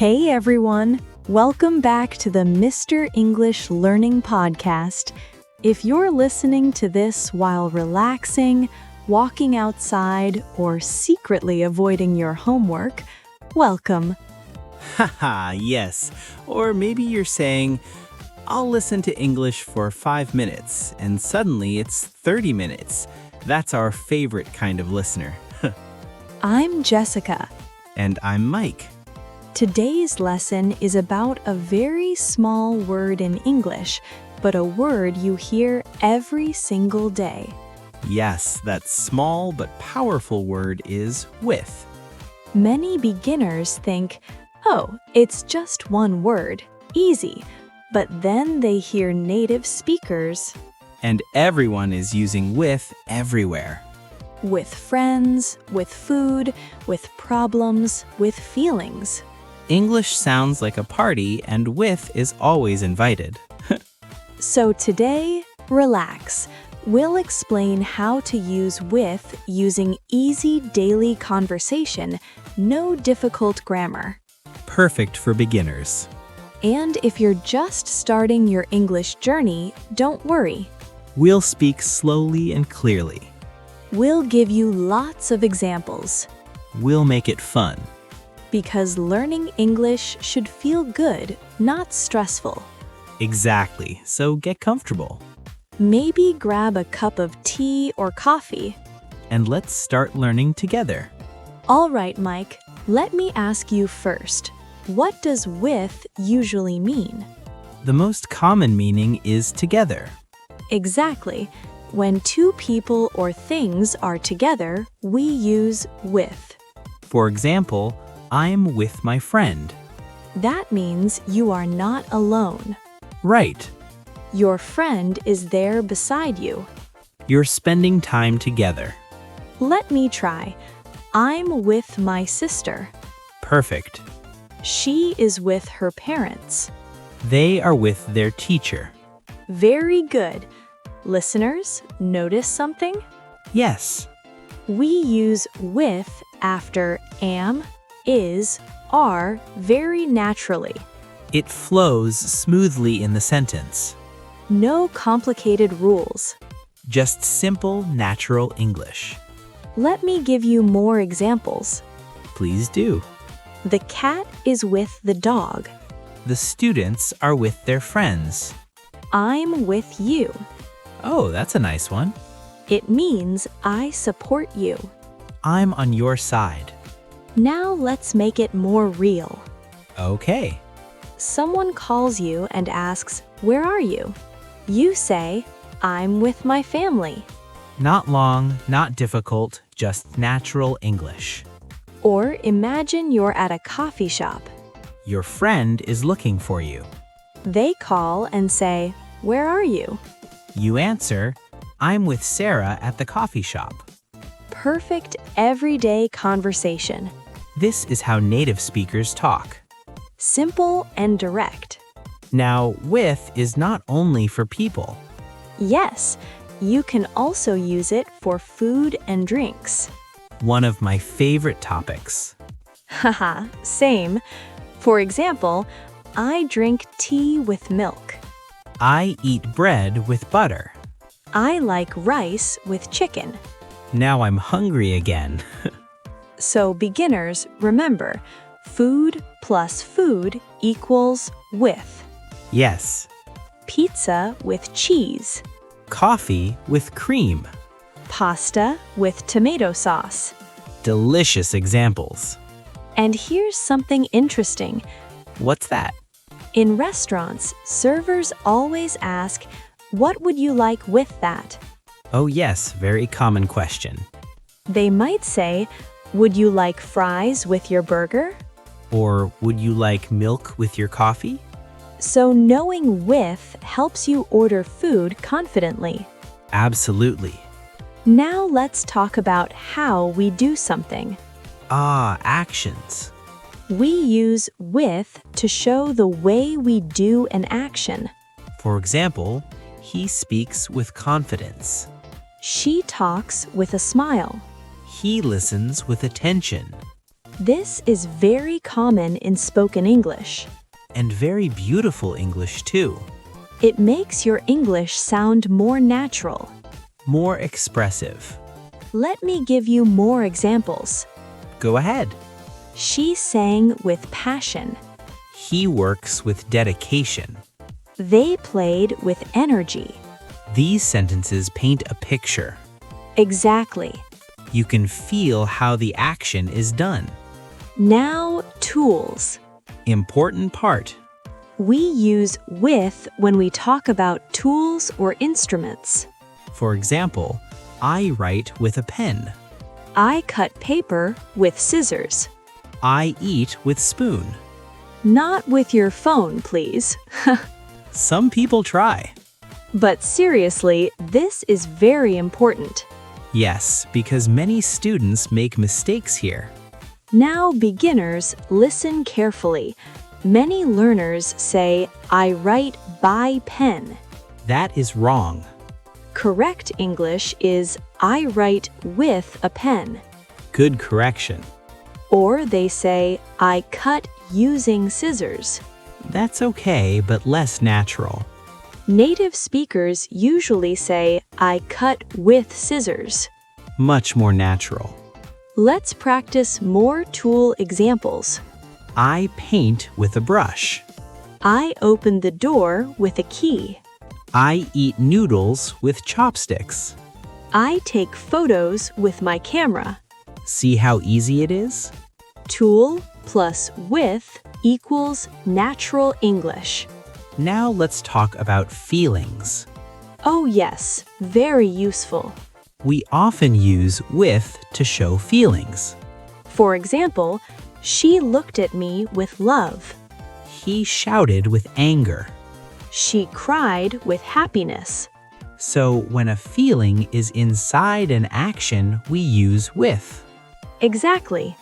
Hey everyone! Welcome back to the Mr. English Learning Podcast. If you're listening to this while relaxing, walking outside, or secretly avoiding your homework, welcome. Haha, yes. Or maybe you're saying, I'll listen to English for 5 minutes, and suddenly it's 30 minutes. That's our favorite kind of listener. I'm Jessica. And I'm Mike. Today's lesson is about a very small word in English, but a word you hear every single day. Yes, that small but powerful word is with. Many beginners think, oh, it's just one word, easy. But then they hear native speakers. And everyone is using with everywhere. With friends, with food, with problems, with feelings. English sounds like a party, and with is always invited. So today, relax. We'll explain how to use with using easy daily conversation, no difficult grammar. Perfect for beginners. And if you're just starting your English journey, don't worry. We'll speak slowly and clearly. We'll give you lots of examples. We'll make it fun. Because learning English should feel good, not stressful. Exactly, so get comfortable. Maybe grab a cup of tea or coffee. And let's start learning together. All right, Mike, let me ask you first. What does with usually mean? The most common meaning is together. Exactly. When two people or things are together, we use with. For example, I'm with my friend. That means you are not alone. Right. Your friend is there beside you. You're spending time together. Let me try. I'm with my sister. Perfect. She is with her parents. They are with their teacher. Very good. Listeners, notice something? Yes. We use with after am, is, are very naturally. It flows smoothly in the sentence. No complicated rules. Just simple, natural English. Let me give you more examples. Please do. The cat is with the dog. The students are with their friends. I'm with you. Oh, that's a nice one. It means I support you. I'm on your side. Now let's make it more real. Okay. Someone calls you and asks, "Where are you?" You say, "I'm with my family." Not long, not difficult, just natural English. Or imagine you're at a coffee shop. Your friend is looking for you. They call and say, "Where are you?" You answer, I'm with Sarah at the coffee shop. Perfect everyday conversation. This is how native speakers talk. Simple and direct. Now, with is not only for people. Yes, you can also use it for food and drinks. One of my favorite topics. Haha, same. For example, I drink tea with milk. I eat bread with butter. I like rice with chicken. Now I'm hungry again. So beginners, remember, food plus food equals with. Yes. Pizza with cheese. Coffee with cream. Pasta with tomato sauce. Delicious examples. And here's something interesting. What's that? In restaurants, servers always ask, "What would you like with that?" Oh yes, very common question. They might say, "Would you like fries with your burger?" Or would you like milk with your coffee? So knowing with helps you order food confidently. Absolutely. Now let's talk about how we do something. Actions. We use with to show the way we do an action. For example, he speaks with confidence. She talks with a smile. He listens with attention. This is very common in spoken English. And very beautiful English, too. It makes your English sound more natural. More expressive. Let me give you more examples. Go ahead. She sang with passion. He works with dedication. They played with energy. These sentences paint a picture. Exactly. You can feel how the action is done. Now, tools. Important part. We use with when we talk about tools or instruments. For example, I write with a pen. I cut paper with scissors. I eat with spoon. Not with your phone, please. Some people try. But seriously, this is very important. Yes, because many students make mistakes here. Now, beginners, listen carefully. Many learners say, I write by pen. That is wrong. Correct English is, I write with a pen. Good correction. Or they say, I cut using scissors. That's okay, but less natural. Native speakers usually say, I cut with scissors. Much more natural. Let's practice more tool examples. I paint with a brush. I open the door with a key. I eat noodles with chopsticks. I take photos with my camera. See how easy it is? Tool plus with equals natural English. Now let's talk about feelings. Oh yes, very useful. We often use with to show feelings. For example, she looked at me with love. He shouted with anger. She cried with happiness. So when a feeling is inside an action, we use with. Exactly.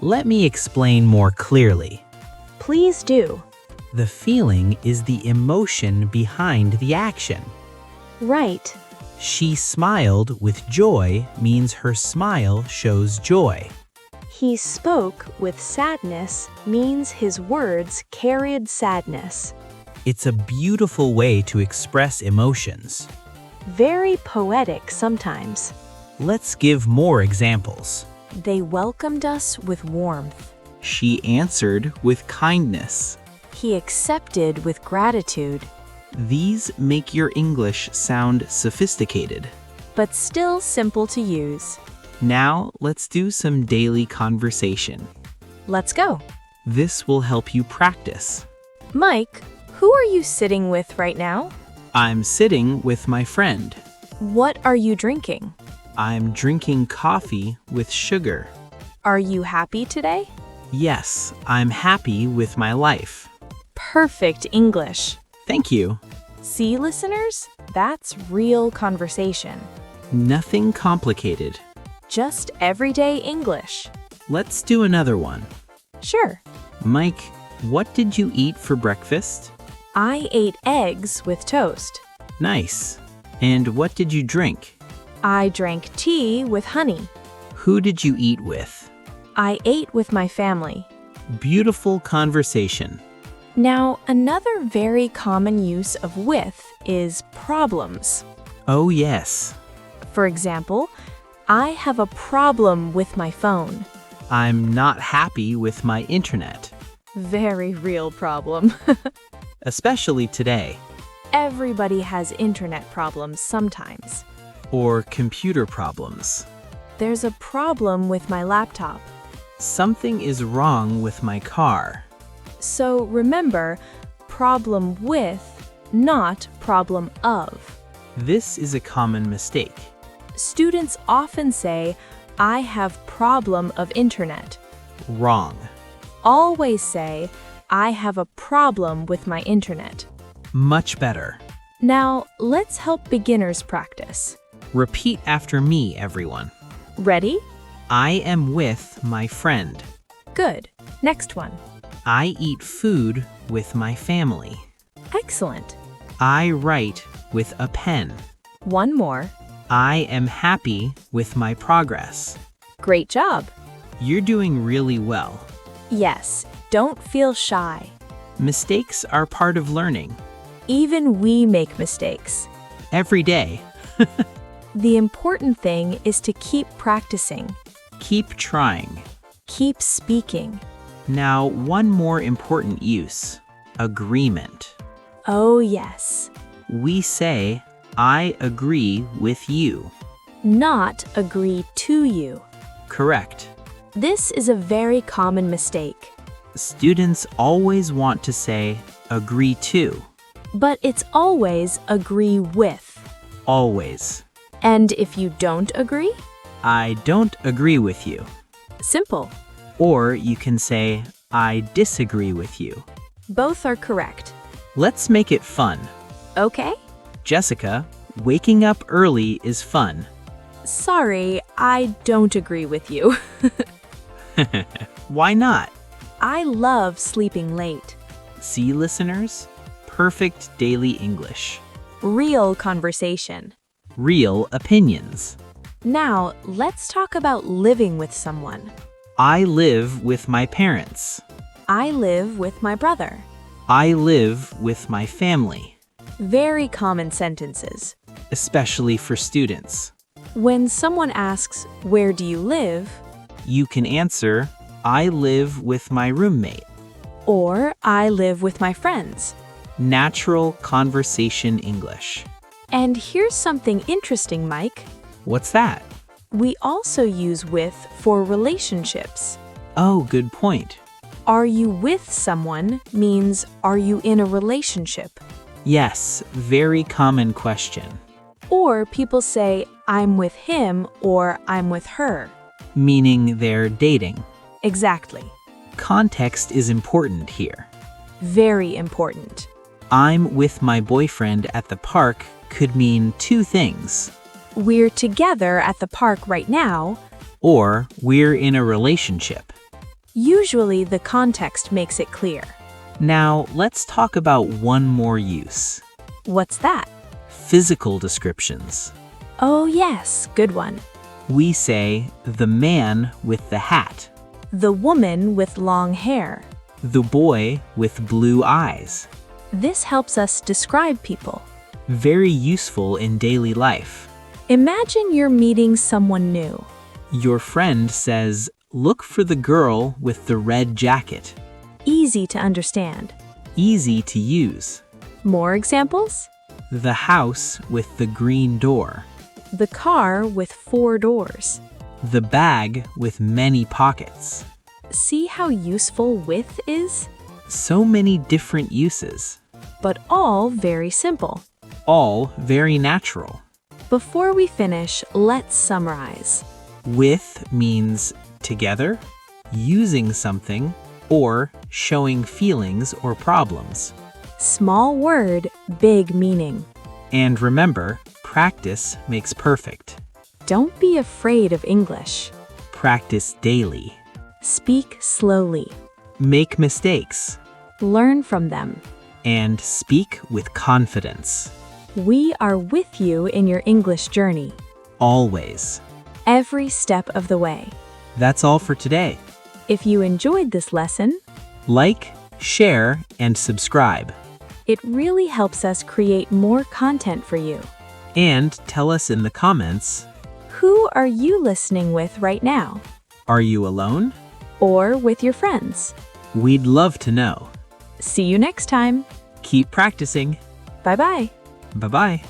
Let me explain more clearly. Please do. The feeling is the emotion behind the action. Right. She smiled with joy means her smile shows joy. He spoke with sadness means his words carried sadness. It's a beautiful way to express emotions. Very poetic sometimes. Let's give more examples. They welcomed us with warmth. She answered with kindness. He accepted with gratitude. These make your English sound sophisticated. But still simple to use. Now, let's do some daily conversation. Let's go. This will help you practice. Mike, who are you sitting with right now? I'm sitting with my friend. What are you drinking? I'm drinking coffee with sugar. Are you happy today? Yes, I'm happy with my life. Perfect English. Thank you. See, listeners? That's real conversation. Nothing complicated. Just everyday English. Let's do another one. Sure. Mike, what did you eat for breakfast? I ate eggs with toast. Nice. And what did you drink? I drank tea with honey. Who did you eat with? I ate with my family. Beautiful conversation. Now, another very common use of with is problems. Oh, yes. For example, I have a problem with my phone. I'm not happy with my internet. Very real problem. Especially today. Everybody has internet problems sometimes. Or computer problems. There's a problem with my laptop. Something is wrong with my car. So remember, problem with, not problem of. This is a common mistake. Students often say, I have problem of internet. Wrong. Always say, I have a problem with my internet. Much better. Now, let's help beginners practice. Repeat after me, everyone. Ready? I am with my friend. Good. Next one. I eat food with my family. Excellent. I write with a pen. One more. I am happy with my progress. Great job. You're doing really well. Yes, don't feel shy. Mistakes are part of learning. Even we make mistakes. Every day. The important thing is to keep practicing. Keep trying. Keep speaking. Now, one more important use. Agreement. Oh, yes. We say, I agree with you. Not agree to you. Correct. This is a very common mistake. Students always want to say, agree to. But it's always agree with. Always. And if you don't agree? I don't agree with you. Simple. Or you can say, I disagree with you. Both are correct. Let's make it fun. Okay? Jessica, waking up early is fun. Sorry, I don't agree with you. Why not? I love sleeping late. See, listeners? Perfect daily English. Real conversation. Real opinions. Now, let's talk about living with someone. I live with my parents. I live with my brother. I live with my family. Very common sentences. Especially for students. When someone asks, "Where do you live?" You can answer, I live with my roommate. or "I live with my friends." Natural conversation English. And here's something interesting, Mike. What's that? We also use with for relationships. Oh, good point. Are you with someone means are you in a relationship? Yes, very common question. Or people say I'm with him or I'm with her. Meaning they're dating. Exactly. Context is important here. Very important. I'm with my boyfriend at the park could mean two things. We're together at the park right now. Or we're in a relationship. Usually the context makes it clear. Now, let's talk about one more use. What's that? Physical descriptions. Oh yes, good one. We say, the man with the hat. The woman with long hair. The boy with blue eyes. This helps us describe people. Very useful in daily life. Imagine you're meeting someone new. Your friend says, look for the girl with the red jacket. Easy to understand. Easy to use. More examples? The house with the green door. The car with 4 doors. The bag with many pockets. See how useful with is? So many different uses. But all very simple. All very natural. Before we finish, let's summarize. With means together, using something, or showing feelings or problems. Small word, big meaning. And remember, practice makes perfect. Don't be afraid of English. Practice daily. Speak slowly. Make mistakes. Learn from them. And speak with confidence. We are with you in your English journey. Always. Every step of the way. That's all for today. If you enjoyed this lesson, Like, share, and subscribe. it really helps us create more content for you. And tell us in the comments, Who are you listening with right now? are you alone? Or with your friends? We'd love to know. See you next time. Keep practicing. Bye-bye. Bye-bye.